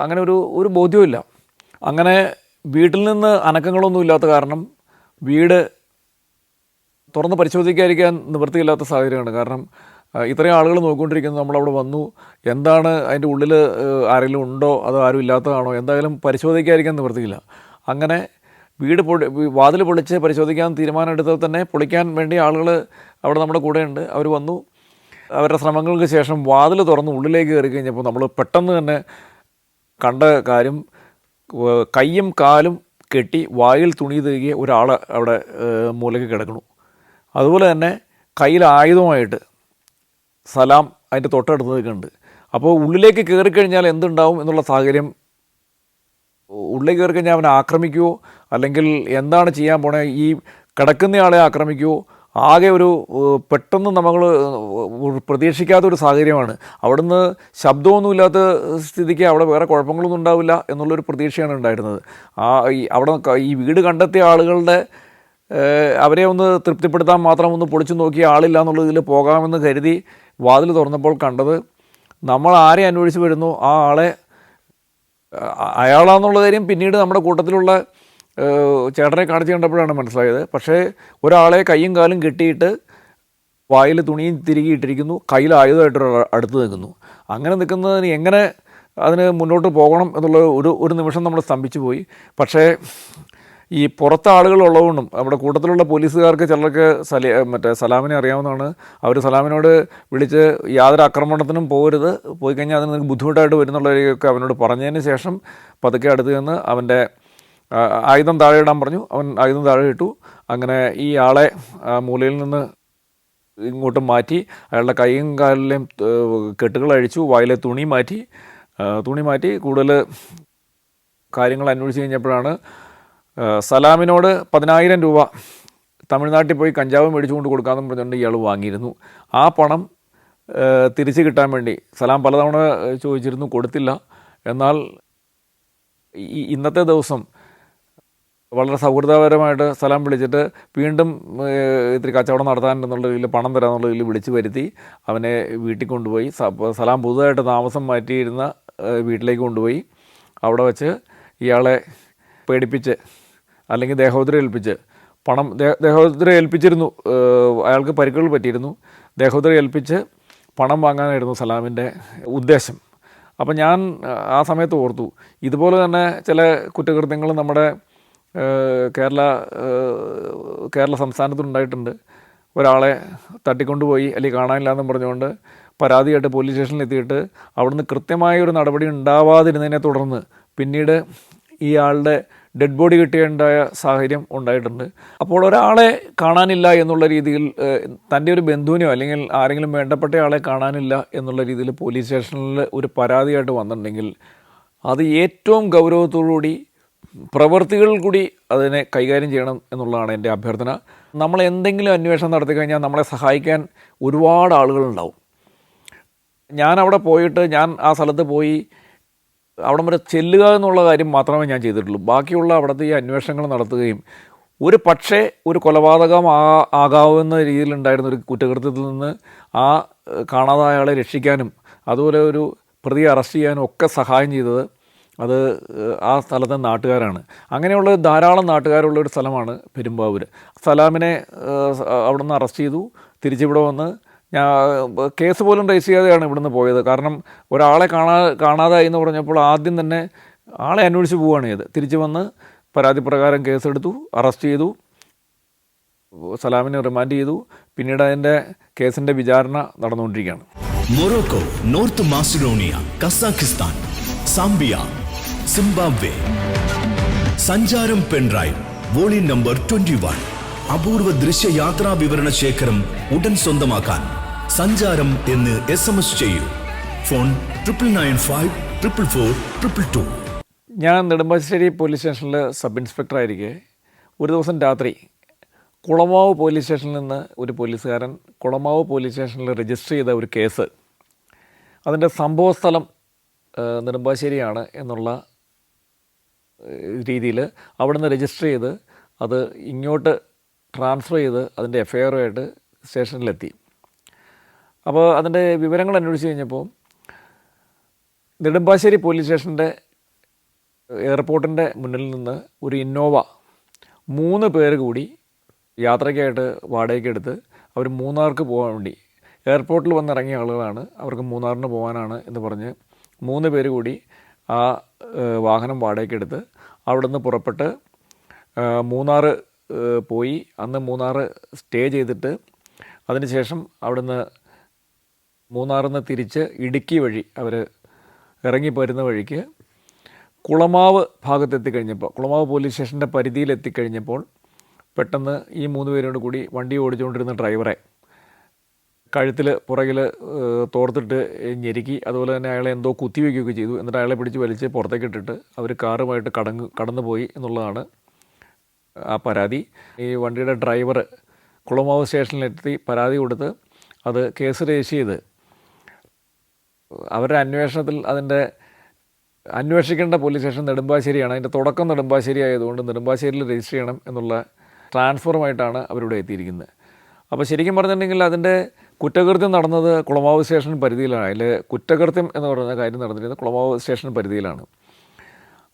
അങ്ങനെ ഒരു ബോധ്യവുമില്ല. അങ്ങനെ വീട്ടിൽ നിന്ന് അനക്കങ്ങളൊന്നും ഇല്ലാത്ത കാരണം വീട് തുറന്ന് പരിശോധിക്കാതിരിക്കാൻ നിവൃത്തിയില്ലാത്ത സാഹചര്യമാണ്. കാരണം ഇത്രയും ആളുകൾ നോക്കിക്കൊണ്ടിരിക്കുന്നു, നമ്മളവിടെ വന്നു, എന്താണ് അതിൻ്റെ ഉള്ളിൽ ആരെങ്കിലും ഉണ്ടോ അതോ ആരും ഇല്ലാത്തതാണോ, എന്തായാലും പരിശോധിക്കാതിരിക്കാൻ നിവൃത്തിയില്ല. അങ്ങനെ വാതിൽ പൊളിച്ച് പരിശോധിക്കാൻ തീരുമാനം എടുത്താൽ തന്നെ പൊളിക്കാൻ വേണ്ടി ആളുകൾ അവിടെ നമ്മുടെ കൂടെയുണ്ട്. അവർ വന്നു. അവരുടെ ശ്രമങ്ങൾക്ക് ശേഷം വാതിൽ തുറന്ന് ഉള്ളിലേക്ക് കയറി കഴിഞ്ഞപ്പോൾ നമ്മൾ പെട്ടെന്ന് തന്നെ കണ്ട കാര്യം, കയ്യും കാലും കെട്ടി വായിൽ തുണി തിരികെ ഒരാൾ അവിടെ മൂലയ്ക്ക് കിടക്കണു. അതുപോലെ തന്നെ കയ്യിൽ ആയുധമായിട്ട് സലാം അതിൻ്റെ തൊട്ടടുത്ത് നിൽക്കുന്നുണ്ട്. അപ്പോൾ ഉള്ളിലേക്ക് കയറിക്കഴിഞ്ഞാൽ എന്തുണ്ടാവും എന്നുള്ള സാഹചര്യം, ഉള്ളിലേക്ക് കയറിക്കഴിഞ്ഞാൽ അവനെ ആക്രമിക്കുമോ അല്ലെങ്കിൽ എന്താണ് ചെയ്യാൻ പോണേ, ഈ കിടക്കുന്നയാളെ ആക്രമിക്കുമോ, ആകെ ഒരു പെട്ടെന്ന് നമ്മൾ പ്രതീക്ഷിക്കാത്തൊരു സാഹചര്യമാണ്. അവിടുന്ന് ശബ്ദമൊന്നുമില്ലാത്ത സ്ഥിതിക്ക് അവിടെ വേറെ കുഴപ്പങ്ങളൊന്നും ഉണ്ടാവില്ല എന്നുള്ളൊരു പ്രതീക്ഷയാണ് ഉണ്ടായിരുന്നത്. അവിടെ ഈ വീട് കണ്ടെത്തിയ ആളുകളുടെ അവരെ ഒന്ന് തൃപ്തിപ്പെടുത്താൻ മാത്രം ഒന്ന് പൊളിച്ചു നോക്കിയ ആളില്ല എന്നുള്ളതിൽ പോകാമെന്ന് കരുതി വാതിൽ തുറന്നപ്പോൾ കണ്ടത് നമ്മൾ ആരെ അന്വേഷിച്ച് വരുന്നു ആ ആളെ അയാളാന്നുള്ള കാര്യം പിന്നീട് നമ്മുടെ കൂട്ടത്തിലുള്ള ചേട്ടനെ കാണിച്ച് കണ്ടപ്പോഴാണ് മനസ്സിലായത്. പക്ഷേ ഒരാളെ കയ്യും കാലും കെട്ടിയിട്ട് വായിൽ തുണിയും തിരികെ ഇട്ടിരിക്കുന്നു, കയ്യിൽ ആയുധമായിട്ടൊരു അടുത്ത് നിൽക്കുന്നു. അങ്ങനെ നിൽക്കുന്നതിന് എങ്ങനെ അതിന് മുന്നോട്ട് പോകണം എന്നുള്ള ഒരു നിമിഷം നമ്മൾ സ്തംഭിച്ചു പോയി. പക്ഷേ ഈ പുറത്ത് ആളുകളുള്ളതുകൊണ്ടും നമ്മുടെ കൂട്ടത്തിലുള്ള പോലീസുകാർക്ക് ചിലർക്ക് സലാമിനെ അറിയാവുന്നതാണ്. അവർ സലാമിനോട് വിളിച്ച് യാതൊരു ആക്രമണത്തിനും പോകരുത്, പോയി കഴിഞ്ഞാൽ അതിന് നിങ്ങൾക്ക് ബുദ്ധിമുട്ടായിട്ട് വരുന്നുള്ളവരെയൊക്കെ അവനോട് പറഞ്ഞതിന് ശേഷം പതുക്കെ അടുത്ത് നിന്ന് അവൻ്റെ ആയുധം താഴെ ഇടാൻ പറഞ്ഞു. അവൻ ആയുധം താഴെ ഇട്ടു. അങ്ങനെ ഈ ആളെ മൂലയിൽ നിന്ന് ഇങ്ങോട്ട് മാറ്റി, അയാളുടെ കൈയും കാലിലെയും കെട്ടുകൾ അഴിച്ചു, വായിലെ തുണി മാറ്റി കൂടുതൽ കാര്യങ്ങൾ അന്വേഷിച്ച് കഴിഞ്ഞപ്പോഴാണ് സലാമിനോട് 10,000 രൂപ തമിഴ്നാട്ടിൽ പോയി കഞ്ചാവ് മേടിച്ചുകൊണ്ട് കൊടുക്കാമെന്ന് പറഞ്ഞുകൊണ്ട് ഇയാൾ വാങ്ങിയിരുന്നു. ആ പണം തിരിച്ച് കിട്ടാൻ വേണ്ടി സലാം പലതവണ ചോദിച്ചിരുന്നു, കൊടുത്തില്ല. എന്നാൽ ഇന്നത്തെ ദിവസം വളരെ സൗഹൃദപരമായിട്ട് സലാം വിളിച്ചിട്ട് വീണ്ടും ഇത്തിരി കച്ചവടം നടത്താനെന്നുള്ള രീതിയിൽ പണം തരാമെന്നുള്ള രീതിയിൽ വിളിച്ചു വരുത്തി അവനെ വീട്ടിൽ കൊണ്ടുപോയി. സലാം പുതുതായിട്ട് താമസം മാറ്റിയിരുന്ന വീട്ടിലേക്ക് കൊണ്ടുപോയി അവിടെ വെച്ച് ഇയാളെ പേടിപ്പിച്ച് അല്ലെങ്കിൽ ദേഹോദ്ര ഏൽപ്പിച്ച് പണം ദേഹോദ്ര ഏൽപ്പിച്ചിരുന്നു. അയാൾക്ക് പരിക്കുകൾ പറ്റിയിരുന്നു. ദേഹോദ്ര ഏൽപ്പിച്ച് പണം വാങ്ങാനായിരുന്നു സലാമിൻ്റെ ഉദ്ദേശം. അപ്പം ഞാൻ ആ സമയത്ത് ഓർത്തു, ഇതുപോലെ തന്നെ ചില കുറ്റകൃത്യങ്ങൾ നമ്മുടെ കേരള സംസ്ഥാനത്തുണ്ടായിട്ടുണ്ട്. ഒരാളെ തട്ടിക്കൊണ്ടുപോയി അല്ലെങ്കിൽ കാണാനില്ല എന്നും പറഞ്ഞുകൊണ്ട് പരാതിയായിട്ട് പോലീസ് സ്റ്റേഷനിൽ എത്തിയിട്ട് അവിടുന്ന് കൃത്യമായൊരു നടപടി ഉണ്ടാവാതിരുന്നതിനെ തുടർന്ന് പിന്നീട് ഇയാളുടെ ഡെഡ് ബോഡി കിട്ടേണ്ടായ സാഹചര്യം ഉണ്ടായിട്ടുണ്ട്. അപ്പോൾ ഒരാളെ കാണാനില്ല എന്നുള്ള രീതിയിൽ തൻ്റെ ഒരു ബന്ധുവിനെയോ അല്ലെങ്കിൽ ആരെങ്കിലും വേണ്ടപ്പെട്ട ആളെ കാണാനില്ല എന്നുള്ള രീതിയിൽ പോലീസ് സ്റ്റേഷനിൽ ഒരു പരാതിയായിട്ട് വന്നിട്ടുണ്ടെങ്കിൽ അത് ഏറ്റവും ഗൗരവത്തോടുകൂടി പ്രവൃത്തികളിൽ കൂടി അതിനെ കൈകാര്യം ചെയ്യണം എന്നുള്ളതാണ് എൻ്റെ അഭ്യർത്ഥന. നമ്മൾ എന്തെങ്കിലും അന്വേഷണം നടത്തി കഴിഞ്ഞാൽ നമ്മളെ സഹായിക്കാൻ ഒരുപാട് ആളുകളുണ്ടാവും. ഞാൻ അവിടെ പോയിട്ട് ഞാൻ ആ സ്ഥലത്ത് പോയി അവിടം വരെ ചെല്ലുക എന്നുള്ള കാര്യം മാത്രമേ ഞാൻ ചെയ്തിട്ടുള്ളൂ. ബാക്കിയുള്ള അവിടുത്തെ ഈ അന്വേഷണങ്ങൾ നടത്തുകയും ഒരു പക്ഷേ ഒരു കൊലപാതകം ആകാവുന്ന രീതിയിലുണ്ടായിരുന്ന ഒരു കുറ്റകൃത്യത്തിൽ നിന്ന് ആ കാണാതായ ആളെ രക്ഷിക്കാനും അതുപോലെ ഒരു പ്രതിയെ അറസ്റ്റ് ചെയ്യാനും ഒക്കെ സഹായം ചെയ്തത് അത് ആ സ്ഥലത്തെ നാട്ടുകാരാണ്. അങ്ങനെയുള്ള ധാരാളം നാട്ടുകാരുള്ള ഒരു സ്ഥലമാണ് പെരുമ്പാവൂർ. സലാമിനെ അവിടെ നിന്ന് അറസ്റ്റ് ചെയ്തു. തിരിച്ചിവിടെ വന്ന് ഞാൻ കേസ് പോലും രജിസ്റ്റർ ചെയ്യാതെയാണ് ഇവിടുന്ന് പോയത്. കാരണം ഒരാളെ കാണാതായി എന്ന് പറഞ്ഞപ്പോൾ ആദ്യം തന്നെ ആളെ അന്വേഷിച്ച് പോവുകയാണ് ചെയ്തത്. തിരിച്ചു വന്ന് പരാതി പ്രകാരം കേസെടുത്തു, അറസ്റ്റ് ചെയ്തു, സലാമിനെ റിമാൻഡ് ചെയ്തു. പിന്നീട് അതിൻ്റെ കേസിൻ്റെ വിചാരണ നടന്നുകൊണ്ടിരിക്കുകയാണ്. Morocco, north Macedonia, Kazakhstan, Zambia, Zimbabwe. സഞ്ചാരം പെൻഡ്രൈവ് വോളിയം നമ്പർ 21. അപൂർവ ദൃശ്യ യാത്രാ വിവരണ ശേഖരം ഉടൻ സ്വന്തമാക്കാൻ സഞ്ചാരം എന്ന് SMS ചെയ്യൂ. ഫോൺ 9995444222. ഞാൻ നെടുമ്പാശ്ശേരി പോലീസ് സ്റ്റേഷനിൽ സബ് ഇൻസ്പെക്ടറായിരിക്കെ ഒരു ദിവസം രാത്രി കുളമാവ് പോലീസ് സ്റ്റേഷനിൽ നിന്ന് ഒരു പോലീസുകാരൻ കുളമാവ് പോലീസ് സ്റ്റേഷനിൽ രജിസ്റ്റർ ചെയ്ത ഒരു കേസ്, അതിൻ്റെ സംഭവസ്ഥലം നെടുമ്പാശ്ശേരിയാണ് എന്നുള്ള രീതിയിൽ അവിടുന്ന് രജിസ്റ്റർ ചെയ്ത് അത് ഇങ്ങോട്ട് ട്രാൻസ്ഫർ ചെയ്ത് അതിൻ്റെ എഫ്ഐആറുമായിട്ട് സ്റ്റേഷനിലെത്തി. അപ്പോൾ അതിൻ്റെ വിവരങ്ങൾ അന്വേഷിച്ച് കഴിഞ്ഞപ്പോൾ നെടുമ്പാശ്ശേരി പോലീസ് സ്റ്റേഷൻ്റെ എയർപോർട്ടിൻ്റെ മുന്നിൽ നിന്ന് ഒരു ഇന്നോവ 3 പേര് കൂടി യാത്രയ്ക്കായിട്ട് വാടകയ്ക്ക് എടുത്ത് അവർ മൂന്നാർക്ക് പോകാൻ വേണ്ടി, എയർപോർട്ടിൽ വന്നിറങ്ങിയ ആളുകളാണ്, അവർക്ക് മൂന്നാറിന് പോകാനാണ് എന്ന് പറഞ്ഞ് 3 പേര് കൂടി ആ വാഹനം വാടകയ്ക്ക് എടുത്ത് അവിടെ നിന്ന് പുറപ്പെട്ട് മൂന്നാർ പോയി. അന്ന് മൂന്നാർ സ്റ്റേ ചെയ്തിട്ട് അതിനുശേഷം അവിടുന്ന് മൂന്നാറിൽ നിന്ന് തിരിച്ച് ഇടുക്കി വഴി അവർ ഇറങ്ങിപ്പോരുന്ന വഴിക്ക് കുളമാവ് ഭാഗത്തെത്തിക്കഴിഞ്ഞപ്പോൾ, കുളമാവ് പോലീസ് സ്റ്റേഷൻ്റെ പരിധിയിലെത്തിക്കഴിഞ്ഞപ്പോൾ പെട്ടെന്ന് ഈ 3 പേരോട് കൂടി വണ്ടി ഓടിച്ചുകൊണ്ടിരുന്ന ഡ്രൈവറെ കഴുത്തിൽ പുറകിൽ തോർത്തിട്ട് ഞെരുക്കി, അതുപോലെ തന്നെ അയാളെ എന്തോ കുത്തിവെക്കുകയൊക്കെ ചെയ്തു. എന്നിട്ട് അയാളെ പിടിച്ച് വലിച്ച് പുറത്തേക്ക് ഇട്ടിട്ട് അവർ കാറുമായിട്ട് കടന്നു പോയി എന്നുള്ളതാണ് ആ പരാതി. ഈ വണ്ടിയുടെ ഡ്രൈവർ കുളമാവ് സ്റ്റേഷനിലെത്തി പരാതി കൊടുത്ത് അത് കേസ് രജിസ്റ്റർ ചെയ്ത് അവരുടെ അന്വേഷണത്തിൽ അതിൻ്റെ അന്വേഷിക്കേണ്ട പോലീസ് സ്റ്റേഷൻ നെടുമ്പാശ്ശേരിയാണ്, അതിൻ്റെ തുടക്കം നെടുമ്പാശ്ശേരി ആയതുകൊണ്ട് നെടുമ്പാശ്ശേരിയിൽ രജിസ്റ്റർ ചെയ്യണം എന്നുള്ള ട്രാൻസ്ഫറുമായിട്ടാണ് അവരിവിടെ എത്തിയിരിക്കുന്നത്. അപ്പോൾ ശരിക്കും പറഞ്ഞിട്ടുണ്ടെങ്കിൽ അതിൻ്റെ കുറ്റകൃത്യം നടന്നത് കുളമാവ് സ്റ്റേഷൻ പരിധിയിലാണ്. അതിൽ കുറ്റകൃത്യം എന്ന് പറയുന്ന കാര്യം നടന്നിരുന്നത് കുളമാവ് സ്റ്റേഷൻ പരിധിയിലാണ്.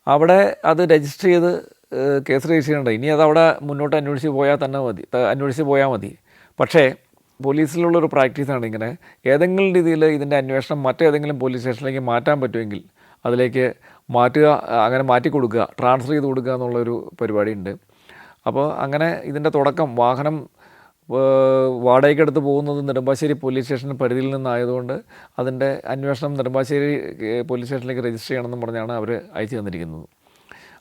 അവിടെ അത് രജിസ്റ്റർ ചെയ്ത് കേസ് രജിസ്റ്റർ ചെയ്യേണ്ടത്. ഇനി അതവിടെ മുന്നോട്ട് അന്വേഷിച്ച് പോയാൽ മതി. പക്ഷേ പോലീസിലുള്ളൊരു പ്രാക്ടീസാണ് ഇങ്ങനെ ഏതെങ്കിലും രീതിയിൽ ഇതിൻ്റെ അന്വേഷണം മറ്റേതെങ്കിലും പോലീസ് സ്റ്റേഷനിലേക്ക് മാറ്റാൻ പറ്റുമെങ്കിൽ അതിലേക്ക് മാറ്റുക, അങ്ങനെ മാറ്റി കൊടുക്കുക, ട്രാൻസ്ഫർ ചെയ്ത് കൊടുക്കുക എന്നുള്ളൊരു പരിപാടിയുണ്ട്. അപ്പോൾ അങ്ങനെ ഇതിൻ്റെ തുടക്കം വാഹനം വാടകയ്ക്കെടുത്ത് പോകുന്നത് നെടുമ്പാശ്ശേരി പോലീസ് സ്റ്റേഷൻ പരിധിയിൽ നിന്നായതുകൊണ്ട് അതിൻ്റെ അന്വേഷണം നെടുമ്പാശ്ശേരി പോലീസ് സ്റ്റേഷനിലേക്ക് രജിസ്റ്റർ ചെയ്യണമെന്ന് പറഞ്ഞാണ് അവർ അയച്ചു തന്നിരിക്കുന്നത്.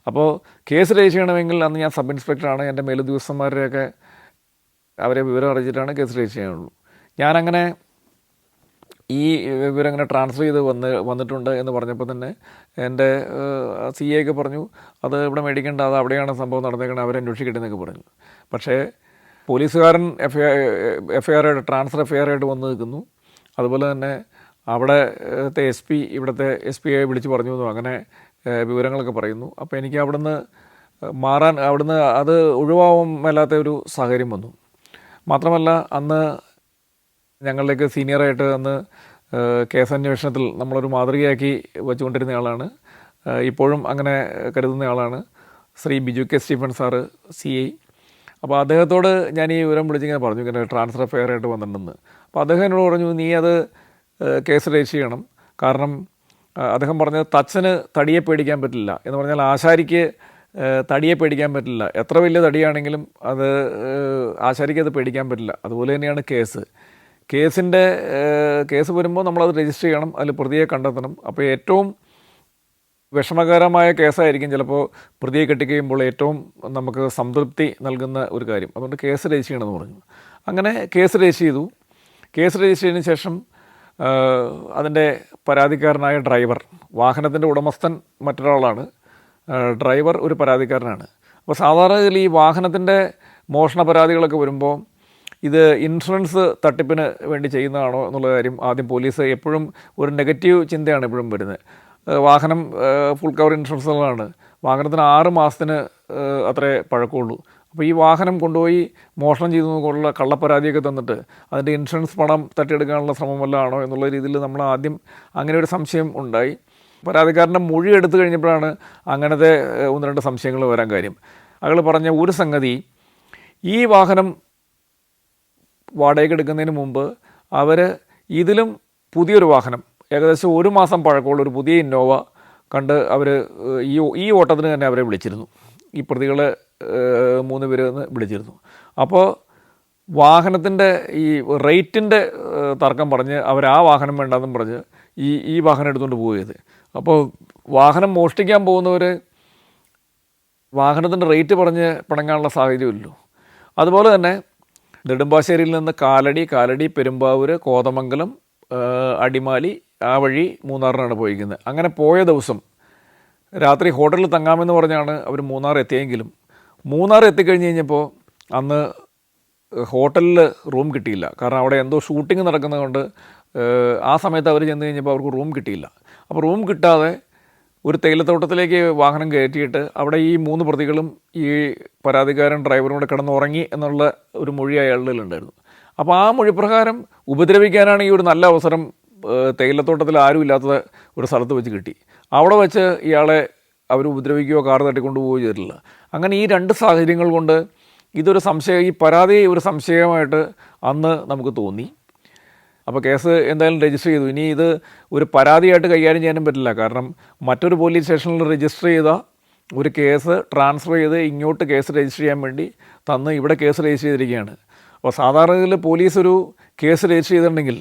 അപ്പോൾ കേസ് രജിസ്റ്റർ ചെയ്യണമെങ്കിൽ അന്ന് ഞാൻ സബ് ഇൻസ്പെക്ടറാണ്, എൻ്റെ മേലുദ്യോഗസ്ഥന്മാരെയൊക്കെ അവരെ വിവരം അറിയിച്ചിട്ടാണ് കേസ് രജിസ്റ്റർ ചെയ്യാനുള്ളൂ. ഞാനങ്ങനെ ഈ വിവരം അങ്ങനെ ട്രാൻസ്ഫർ ചെയ്ത് വന്നിട്ടുണ്ട് എന്ന് പറഞ്ഞപ്പോൾ തന്നെ എൻ്റെ CA ഒക്കെ പറഞ്ഞു അത് ഇവിടെ മേടിക്കേണ്ട, അത് അവിടെയാണ് സംഭവം നടന്നേക്കണം, അവരെ അന്വേഷിക്കട്ടെന്നൊക്കെ പറഞ്ഞു. പക്ഷേ പോലീസുകാരൻ FIR ട്രാൻസ്ഫർ FIR ആയിട്ട് വന്ന് നിൽക്കുന്നു. അതുപോലെ തന്നെ അവിടുത്തെ SP ഇവിടുത്തെ SPയെ വിളിച്ച് പറഞ്ഞു തന്നു, അങ്ങനെ വിവരങ്ങളൊക്കെ പറയുന്നു. അപ്പോൾ എനിക്ക് അവിടുന്ന് അത് ഒഴിവാകാൻ മേലാത്ത ഒരു സാഹചര്യം വന്നു. മാത്രമല്ല അന്ന് ഞങ്ങളിലേക്ക് സീനിയറായിട്ട് അന്ന് കേസ് അന്വേഷണത്തിൽ നമ്മളൊരു മാതൃകയാക്കി വെച്ചുകൊണ്ടിരുന്ന ആളാണ്, ഇപ്പോഴും അങ്ങനെ കരുതുന്ന ആളാണ്, Shri Biju K Stephen sir CI. അപ്പോൾ അദ്ദേഹത്തോട് ഞാൻ ഈ വിവരം വിളിച്ചിങ്ങനെ പറഞ്ഞു, ഇങ്ങനെ ട്രാൻസ്ഫർ FIR ആയിട്ട് വന്നിട്ടുണ്ടെന്ന്. അപ്പോൾ അദ്ദേഹം എന്നോട് പറഞ്ഞു നീ അത് കേസ് രജിസ്റ്റർ ചെയ്യണം. കാരണം അദ്ദേഹം പറഞ്ഞത് തച്ചന് തടിയെ പേടിക്കാൻ പറ്റില്ല എന്ന് പറഞ്ഞാൽ ആശാരിക്ക് തടിയെ പേടിക്കാൻ പറ്റില്ല. എത്ര വലിയ തടിയാണെങ്കിലും അത് ആശാരിക്ക് അത് പേടിക്കാൻ പറ്റില്ല. അതുപോലെ തന്നെയാണ് കേസ് വരുമ്പോൾ നമ്മളത് രജിസ്റ്റർ ചെയ്യണം, അതിൽ പ്രതിയെ കണ്ടെത്തണം. അപ്പോൾ ഏറ്റവും വിഷമകരമായ കേസായിരിക്കും ചിലപ്പോൾ പ്രതിയെ കെട്ടിക്കഴിയുമ്പോൾ ഏറ്റവും നമുക്ക് സംതൃപ്തി നൽകുന്ന ഒരു കാര്യം. അതുകൊണ്ട് കേസ് രജിസ്റ്റർ ചെയ്യണമെന്ന് പറഞ്ഞു. അങ്ങനെ കേസ് രജിസ്റ്റർ ചെയ്തു. കേസ് രജിസ്റ്റർ ചെയ്തതിന് ശേഷം അതിൻ്റെ പരാതിക്കാരനായ ഡ്രൈവർ, വാഹനത്തിൻ്റെ ഉടമസ്ഥൻ മറ്റൊരാളാണ്, ഡ്രൈവർ ഒരു പരാതിക്കാരനാണ്. അപ്പോൾ സാധാരണ ഈ വാഹനത്തിൻ്റെ മോഷണ പരാതികളൊക്കെ വരുമ്പോൾ ഇത് ഇൻഷുറൻസ് തട്ടിപ്പിന് വേണ്ടി ചെയ്യുന്നതാണോ എന്നുള്ള കാര്യം ആദ്യം പോലീസ് എപ്പോഴും ഒരു നെഗറ്റീവ് ചിന്തയാണ് എപ്പോഴും വരുന്നത്. വാഹനം ഫുൾ കവർ ഇൻഷുറൻസുകളാണ്, വാഹനത്തിന് 6 മാസത്തിന് അത്രേ പഴക്കമുള്ളൂ. അപ്പോൾ ഈ വാഹനം കൊണ്ടുപോയി മോഷണം ചെയ്തതിനുള്ള കള്ളപ്പരാതിയൊക്കെ തന്നിട്ട് അതിൻ്റെ ഇൻഷുറൻസ് പണം തട്ടിയെടുക്കാനുള്ള ശ്രമം വല്ലതാണോ എന്നുള്ള രീതിയിൽ നമ്മൾ ആദ്യം അങ്ങനെ ഒരു സംശയം ഉണ്ടായി. പരാതിക്കാരൻ്റെ മൊഴി എടുത്തു കഴിഞ്ഞപ്പോഴാണ് അങ്ങനത്തെ 1-2 സംശയങ്ങൾ വരാൻ കാര്യം. അയാൾ പറഞ്ഞ ഒരു സംഗതി, ഈ വാഹനം വാടകയ്ക്ക് എടുക്കുന്നതിന് മുമ്പ് അവർ ഇതിലും പുതിയൊരു വാഹനം, ഏകദേശം 1 മാസം പഴക്കമുള്ള ഒരു പുതിയ ഇന്നോവ കണ്ട് അവർ ഈ ഓട്ടത്തിന് തന്നെ അവരെ വിളിച്ചിരുന്നു. ഈ പ്രതികളെ 3 പേര് വിളിച്ചിരുന്നു. അപ്പോൾ വാഹനത്തിൻ്റെ ഈ റേറ്റിൻ്റെ തർക്കം പറഞ്ഞ് അവർ ആ വാഹനം വേണ്ടെന്നും പറഞ്ഞ് ഈ വാഹനം എടുത്തുകൊണ്ട് പോയത്. അപ്പോൾ വാഹനം മോഷ്ടിക്കാൻ പോകുന്നവർ വാഹനത്തിൻ്റെ റേറ്റ് പറഞ്ഞ് പിണങ്ങാനുള്ള സാഹചര്യമില്ലല്ലോ. അതുപോലെ തന്നെ നെടുമ്പാശ്ശേരിയിൽ നിന്ന് കാലടി പെരുമ്പാവൂർ കോതമംഗലം അടിമാലി ആ വഴി മൂന്നാറിനാണ് പോയിരിക്കുന്നത്. അങ്ങനെ പോയ ദിവസം രാത്രി ഹോട്ടലിൽ തങ്ങാമെന്ന് പറഞ്ഞാണ് അവർ മൂന്നാർ എത്തിയെങ്കിലും മൂന്നാർ എത്തിക്കഴിഞ്ഞ് കഴിഞ്ഞപ്പോൾ അന്ന് ഹോട്ടലിൽ റൂം കിട്ടിയില്ല. കാരണം അവിടെ എന്തോ ഷൂട്ടിംഗ് നടക്കുന്നതുകൊണ്ട് ആ സമയത്ത് അവർ ചെന്ന് കഴിഞ്ഞപ്പോൾ അവർക്ക് റൂം കിട്ടിയില്ല. അപ്പോൾ റൂം കിട്ടാതെ ഒരു തേയിലത്തോട്ടത്തിലേക്ക് വാഹനം കയറ്റിയിട്ട് അവിടെ ഈ 3 പ്രതികളും ഈ പരാതിക്കാരൻ ഡ്രൈവറും കൂടെ കിടന്നുറങ്ങി എന്നുള്ള ഒരു മൊഴി അയാളുടെ ഉണ്ടായിരുന്നു. അപ്പോൾ ആ മൊഴിപ്രകാരം ഉപദ്രവിക്കാനാണ് ഈ ഒരു നല്ല അവസരം തേയിലത്തോട്ടത്തിൽ ആരും ഇല്ലാത്ത ഒരു സ്ഥലത്ത് വെച്ച് കിട്ടി. അവിടെ വെച്ച് ഇയാളെ അവർ ഉപദ്രവിക്കുകയോ കാർ തട്ടിക്കൊണ്ടുപോവുകയോ ചെയ്തിട്ടില്ല. അങ്ങനെ ഈ 2 സാഹചര്യങ്ങൾ കൊണ്ട് ഇതൊരു സംശയം, ഈ പരാതി ഒരു സംശയമായിട്ട് അന്ന് നമുക്ക് തോന്നി. അപ്പോൾ കേസ് എന്തായാലും രജിസ്റ്റർ ചെയ്തു. ഇനി ഇത് ഒരു പരാതിയായിട്ട് കൈകാര്യം ചെയ്യാനും പറ്റില്ല. കാരണം മറ്റൊരു പോലീസ് സ്റ്റേഷനിൽ രജിസ്റ്റർ ചെയ്ത ഒരു കേസ് ട്രാൻസ്ഫർ ചെയ്ത് ഇങ്ങോട്ട് കേസ് രജിസ്റ്റർ ചെയ്യാൻ വേണ്ടി തന്ന് ഇവിടെ കേസ് രജിസ്റ്റർ ചെയ്തിരിക്കുകയാണ്. അപ്പോൾ സാധാരണയിൽ പോലീസ് ഒരു കേസ് രജിസ്റ്റർ ചെയ്തിട്ടുണ്ടെങ്കിൽ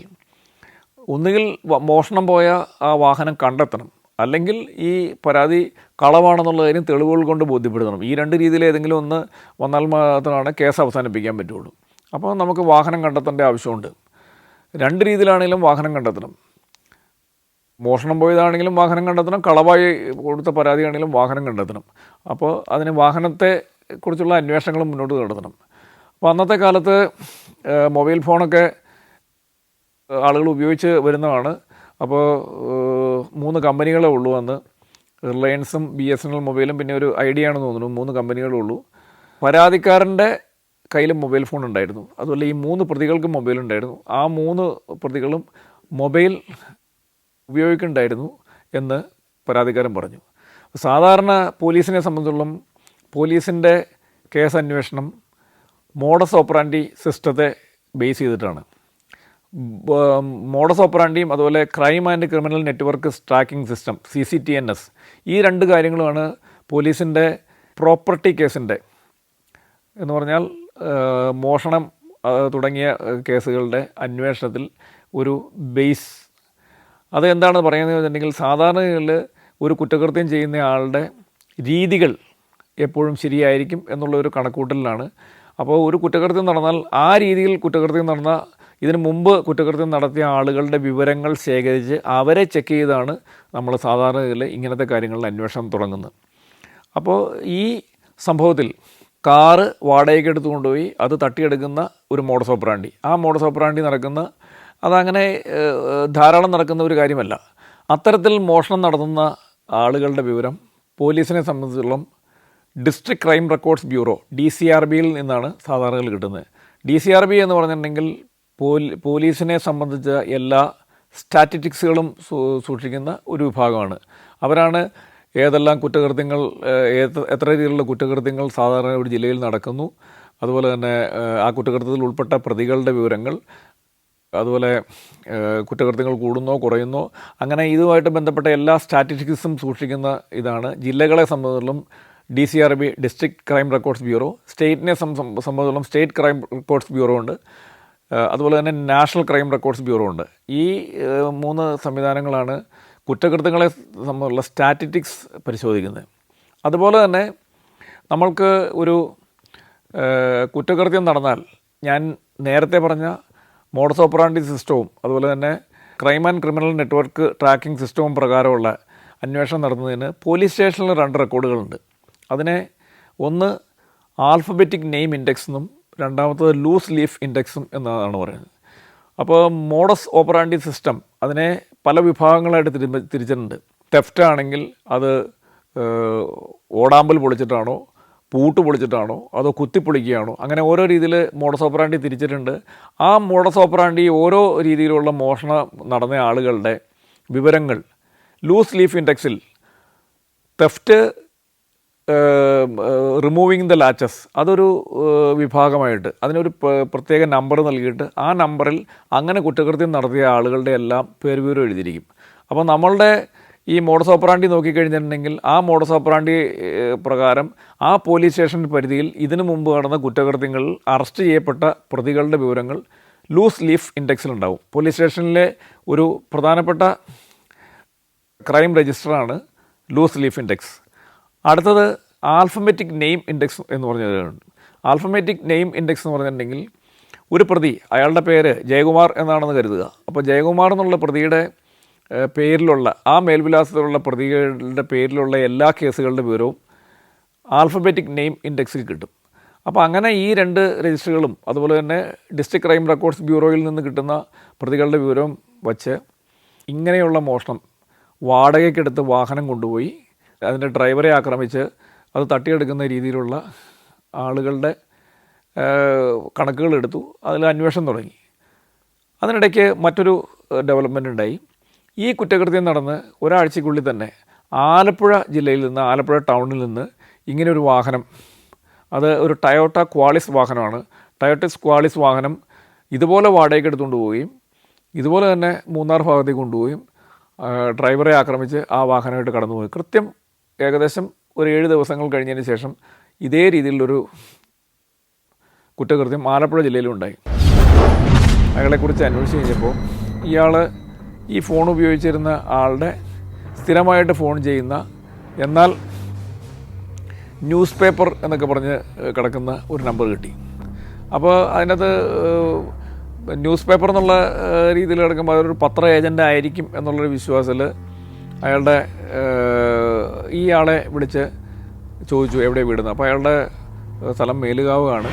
ഒന്നുകിൽ മോഷണം പോയ ആ വാഹനം കണ്ടെത്തണം, അല്ലെങ്കിൽ ഈ പരാതി കളവാണെന്നുള്ള കാര്യം തെളിവുകൾ കൊണ്ട് ബോധ്യപ്പെടുത്തണം. ഈ 2 രീതിയിൽ ഏതെങ്കിലും ഒന്ന് വന്നാൽ മാത്രമാണ് കേസ് അവസാനിപ്പിക്കാൻ പറ്റുള്ളൂ. അപ്പോൾ നമുക്ക് വാഹനം കണ്ടെത്തേണ്ട ആവശ്യമുണ്ട്. 2 രീതിയിലാണെങ്കിലും വാഹനം കണ്ടെത്തണം. മോഷണം പോയതാണെങ്കിലും വാഹനം കണ്ടെത്തണം, കളവായി കൊടുത്ത പരാതിയാണെങ്കിലും വാഹനം കണ്ടെത്തണം. അപ്പോൾ അതിന് വാഹനത്തെ കുറിച്ചുള്ള അന്വേഷണങ്ങളും മുന്നോട്ട് നടത്തണം. അപ്പോൾ അന്നത്തെ കാലത്ത് മൊബൈൽ ഫോണൊക്കെ ആളുകൾ ഉപയോഗിച്ച് വരുന്നതാണ്. അപ്പോൾ 3 കമ്പനികളേ ഉള്ളൂ അന്ന്. റിലയൻസും BSNL മൊബൈലും പിന്നെ ഒരു ഐഡിയ ആണെന്ന് തോന്നുന്നു. 3 കമ്പനികളേ ഉള്ളൂ. പരാതിക്കാരൻ്റെ കയ്യിലും മൊബൈൽ ഫോൺ ഉണ്ടായിരുന്നു. അതുപോലെ ഈ 3 പ്രതികൾക്കും മൊബൈൽ ഉണ്ടായിരുന്നു. ആ 3 പ്രതികളും മൊബൈൽ ഉപയോഗിക്കുന്നുണ്ടായിരുന്നു എന്ന് പരാതിക്കാരൻ പറഞ്ഞു. സാധാരണ പോലീസിനെ സംബന്ധിച്ചിടത്തോളം പോലീസിൻ്റെ കേസ് അന്വേഷണം മോഡസ് ഓപ്പറാൻഡി സിസ്റ്റത്തെ ബേസ് ചെയ്തിട്ടാണ്. മോഡസ് ഓപ്പറാൻഡിയും അതുപോലെ crime and criminal network tracking system CCTNS, ഈ 2 കാര്യങ്ങളുമാണ് പോലീസിൻ്റെ പ്രോപ്പർട്ടി കേസിൻ്റെ എന്ന് പറഞ്ഞാൽ മോഷണം തുടങ്ങിയ കേസുകളുടെ അന്വേഷണത്തിൽ ഒരു ബേസ്. അത് എന്താണെന്ന് പറയുന്നത് വെച്ചിട്ടുണ്ടെങ്കിൽ സാധാരണയിൽ ഒരു കുറ്റകൃത്യം ചെയ്യുന്ന ആളുടെ രീതികൾ എപ്പോഴും ശരിയായിരിക്കും എന്നുള്ള ഒരു കണക്കൂട്ടലിലാണ്. അപ്പോൾ ഒരു കുറ്റകൃത്യം നടന്നാൽ ആ രീതിയിൽ കുറ്റകൃത്യം നടന്ന ഇതിനു മുമ്പ് കുറ്റകൃത്യം നടത്തിയ ആളുകളുടെ വിവരങ്ങൾ ശേഖരിച്ച് അവരെ ചെക്ക് ചെയ്താണ് നമ്മൾ സാധാരണയിൽ ഇങ്ങനത്തെ കാര്യങ്ങളിൽ അന്വേഷണം തുടങ്ങുന്നത്. അപ്പോൾ ഈ സംഭവത്തിൽ കാറ് വാടകയ്ക്ക് എടുത്ത് കൊണ്ടുപോയി അത് തട്ടിയെടുക്കുന്ന ഒരു മോഡസ് ഓപ്പറാൻഡി, ആ മോഡസ് ഓപ്പറാൻഡി അതങ്ങനെ ധാരാളം നടക്കുന്ന ഒരു കാര്യമല്ല. അത്തരത്തിൽ മോഷണം നടത്തുന്ന ആളുകളുടെ വിവരം പോലീസിനെ സംബന്ധിച്ചിടത്തോളം ഡിസ്ട്രിക്ട് ക്രൈം റെക്കോർഡ്സ് ബ്യൂറോ DCRBയിൽ നിന്നാണ് സാധാരണയിൽ കിട്ടുന്നത്. DCRB എന്ന് പറഞ്ഞിട്ടുണ്ടെങ്കിൽ പോലീസിനെ സംബന്ധിച്ച എല്ലാ സ്റ്റാറ്റിസ്റ്റിക്സുകളും സൂക്ഷിക്കുന്ന ഒരു വിഭാഗമാണ്. അവരാണ് ഏതെല്ലാം കുറ്റകൃത്യങ്ങൾ, എത്ര രീതിയിലുള്ള കുറ്റകൃത്യങ്ങൾ സാധാരണ ഒരു ജില്ലയിൽ നടക്കുന്നു, അതുപോലെ തന്നെ ആ കുറ്റകൃത്യത്തിൽ ഉൾപ്പെട്ട പ്രതികളുടെ വിവരങ്ങൾ, അതുപോലെ കുറ്റകൃത്യങ്ങൾ കൂടുന്നോ കുറയുന്നോ, അങ്ങനെ ഇതുമായിട്ട് ബന്ധപ്പെട്ട എല്ലാ സ്റ്റാറ്റിസ്റ്റിക്സും സൂക്ഷിക്കുന്ന ഇതാണ്. ജില്ലകളെ സംബന്ധിച്ചിടത്തോളം DCRB district crime records bureau, സ്റ്റേറ്റിനെ സംബന്ധിച്ചിടത്തോളം സ്റ്റേറ്റ് ക്രൈം റെക്കോർഡ്സ് ബ്യൂറോ ഉണ്ട്, അതുപോലെ തന്നെ നാഷണൽ ക്രൈം റെക്കോർഡ്സ് ബ്യൂറോ ഉണ്ട്. ഈ 3 സംവിധാനങ്ങളാണ് കുറ്റകൃത്യങ്ങളെ സംബന്ധിച്ചുള്ള സ്റ്റാറ്റിസ്റ്റിക്സ് പരിശോധിക്കുന്നത്. അതുപോലെ തന്നെ നമ്മൾക്ക് ഒരു കുറ്റകൃത്യം നടന്നാൽ ഞാൻ നേരത്തെ പറഞ്ഞ മോഡസ് ഓപ്പറാൻഡി സിസ്റ്റവും അതുപോലെ തന്നെ crime and criminal network tracking സിസ്റ്റവും പ്രകാരമുള്ള അന്വേഷണം നടത്തുന്നതിന് പോലീസ് സ്റ്റേഷനിൽ 2 റെക്കോർഡുകളുണ്ട്. അതിനെ ഒന്ന് ആൽഫബറ്റിക് നെയിം ഇൻഡെക്സ് എന്നും രണ്ടാമത്തത് ലൂസ് ലീഫ് ഇൻഡെക്സും എന്നാണ് പറയുന്നത്. അപ്പോൾ മോഡസ് ഓപ്പറാൻഡി സിസ്റ്റം അതിനെ പല വിഭാഗങ്ങളായിട്ട് തിരിച്ചിട്ടുണ്ട്. തെഫ്റ്റ് ആണെങ്കിൽ അത് ഓടാമ്പൽ പൊളിച്ചിട്ടാണോ, പൂട്ട് പൊളിച്ചിട്ടാണോ, അതോ കുത്തിപ്പൊളിക്കുകയാണോ, അങ്ങനെ ഓരോ രീതിയിൽ മോഡസ് ഓപ്പറാൻഡി തിരിച്ചിട്ടുണ്ട്. ആ മോഡസ് ഓപ്പറാൻഡി ഓരോ രീതിയിലുള്ള മോഷണം നടന്ന ആളുകളുടെ വിവരങ്ങൾ ലൂസ് ലീഫ് ഇൻഡെക്സിൽ തെഫ്റ്റ് റിമൂവിങ് ദ ലാച്ചസ് അതൊരു വിഭാഗമായിട്ട് അതിനൊരു പ്രത്യേക നമ്പർ നൽകിയിട്ട് ആ നമ്പറിൽ അങ്ങനെ കുറ്റകൃത്യം നടത്തിയ ആളുകളുടെ എല്ലാം പേര് എഴുതിയിരിക്കും. അപ്പോൾ നമ്മളുടെ ഈ മോഡസ് ഓപ്പറാൻഡി നോക്കിക്കഴിഞ്ഞിട്ടുണ്ടെങ്കിൽ ആ മോഡസ് ഓപ്പറാൻഡി പ്രകാരം ആ പോലീസ് സ്റ്റേഷൻ പരിധിയിൽ ഇതിനു മുമ്പ് നടന്ന കുറ്റകൃത്യങ്ങളിൽ അറസ്റ്റ് ചെയ്യപ്പെട്ട പ്രതികളുടെ വിവരങ്ങൾ ലൂസ് ലീഫ് ഇൻഡെക്സിലുണ്ടാവും. പോലീസ് സ്റ്റേഷനിലെ ഒരു പ്രധാനപ്പെട്ട ക്രൈം രജിസ്റ്ററാണ് ലൂസ് ലീഫ് ഇൻഡെക്സ്. അടുത്തത് ആൽഫബറ്റിക് നെയിം ഇൻഡെക്സ് എന്ന് പറഞ്ഞതുണ്ട്. ആൽഫബറ്റിക് നെയിം ഇൻഡെക്സ് എന്ന് പറഞ്ഞിട്ടുണ്ടെങ്കിൽ ഒരു പ്രതി, അയാളുടെ പേര് ജയകുമാർ എന്നാണെന്ന് കരുതുക. അപ്പോൾ ജയകുമാർ എന്നുള്ള പ്രതിയുടെ പേരിലുള്ള ആ മേൽവിലാസത്തിലുള്ള പ്രതികളുടെ പേരിലുള്ള എല്ലാ കേസുകളുടെ വിവരവും ആൽഫബറ്റിക് നെയിം ഇൻഡെക്സിൽ കിട്ടും. അപ്പോൾ അങ്ങനെ ഈ 2 രജിസ്റ്ററുകളും അതുപോലെ തന്നെ ഡിസ്ട്രിക്ട് ക്രൈം റെക്കോർഡ്സ് ബ്യൂറോയിൽ നിന്ന് കിട്ടുന്ന പ്രതികളുടെ വിവരം വച്ച് ഇങ്ങനെയുള്ള മോഷണം വാടകയ്ക്കെടുത്ത് വാഹനം കൊണ്ടുപോയി അതിൻ്റെ ഡ്രൈവറെ ആക്രമിച്ച് അത് തട്ടിയെടുക്കുന്ന രീതിയിലുള്ള ആളുകളുടെ കണക്കുകളെടുത്തു. അതിൽ അന്വേഷണം തുടങ്ങി. അതിനിടയ്ക്ക് മറ്റൊരു ഡെവലപ്മെൻ്റ് ഉണ്ടായി. ഈ കുറ്റകൃത്യം നടന്ന് ഒരാഴ്ചയ്ക്കുള്ളിൽ തന്നെ ആലപ്പുഴ ജില്ലയിൽ നിന്ന്, ആലപ്പുഴ ടൗണിൽ നിന്ന് ഇങ്ങനെയൊരു വാഹനം, അത് ഒരു ടയോട്ട ക്വാളിസ് വാഹനമാണ്. ടയോട്ട ക്വാളിസ് വാഹനം ഇതുപോലെ വാടകയ്ക്ക് എടുത്തുകൊണ്ട് പോവുകയും ഇതുപോലെ തന്നെ മൂന്നാർ ഭാഗത്തേക്ക് കൊണ്ടുപോവുകയും ഡ്രൈവറെ ആക്രമിച്ച് ആ വാഹനമായിട്ട് കടന്നുപോയി. കൃത്യം ഏകദേശം ഒരു 7 ദിവസങ്ങൾ കഴിഞ്ഞതിന് ശേഷം ഇതേ രീതിയിലുള്ളൊരു കുറ്റകൃത്യം ആലപ്പുഴ ജില്ലയിലുണ്ടായി. അയാളെക്കുറിച്ച് അന്വേഷിച്ച് കഴിഞ്ഞപ്പോൾ ഇയാൾ ഈ ഫോൺ ഉപയോഗിച്ചിരുന്ന ആളുടെ സ്ഥിരമായിട്ട് ഫോൺ ചെയ്യുന്ന, എന്നാൽ ന്യൂസ് പേപ്പർ എന്നൊക്കെ പറഞ്ഞ് കിടക്കുന്ന ഒരു നമ്പർ കിട്ടി. അപ്പോൾ അതിനകത്ത് ന്യൂസ് പേപ്പർ എന്നുള്ള രീതിയിൽ കിടക്കുമ്പോൾ അതൊരു പത്ര ഏജൻ്റ് ആയിരിക്കും എന്നുള്ളൊരു വിശ്വാസത്തിൽ അയാളുടെ ഈ ആളെ വിളിച്ച് ചോദിച്ചു എവിടെ വീടുന്നത്. അപ്പോൾ അയാളുടെ സ്ഥലം മേലുകാവാണ്.